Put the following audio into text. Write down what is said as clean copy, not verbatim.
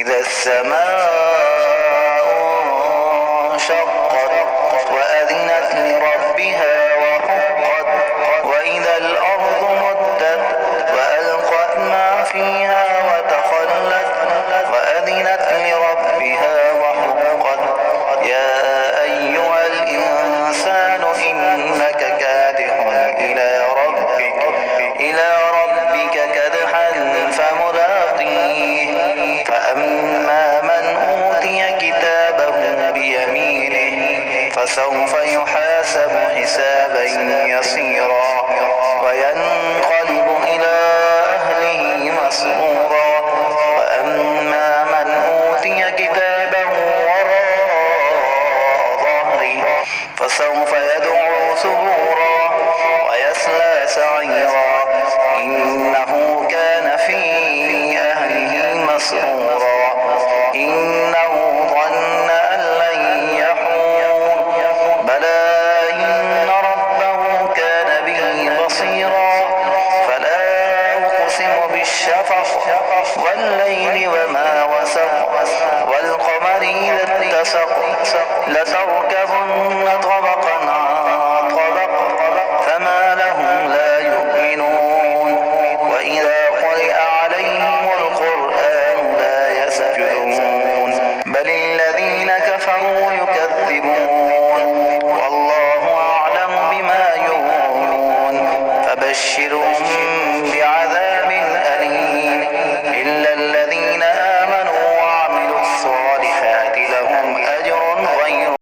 إذا السماء انشقت وأذنت لربها وحقت وإذا الأرض مدت وألقت ما فيها وتخلت وأذنت لربها وحقت يا أيها الإنسان إنك كادح إلى ربك كدحا فملاقيه فأما من أوتي كتابه بيمينه فسوف يحاسب حسابا يسيرا وينقلب إلى أهله مسرورا وأما من أوتي كتابه وراء ظهره فسوف يدعو ثبورا ويصلى سعيرا إنه كان في أهله مسرورا إنه ظن أن لن يحور بلى إن ربه كان به بصيرا فلا أقسم بالشفق والليل وما وسق والقمر إذا اتسق لتركبن طبقا عن طبق فما لهم لا يؤمنون وإذا قرئ عليهم القرآن لا يسجدون بل الذين كفروا يكذبون والله أعلم بما يوعون فبشرهم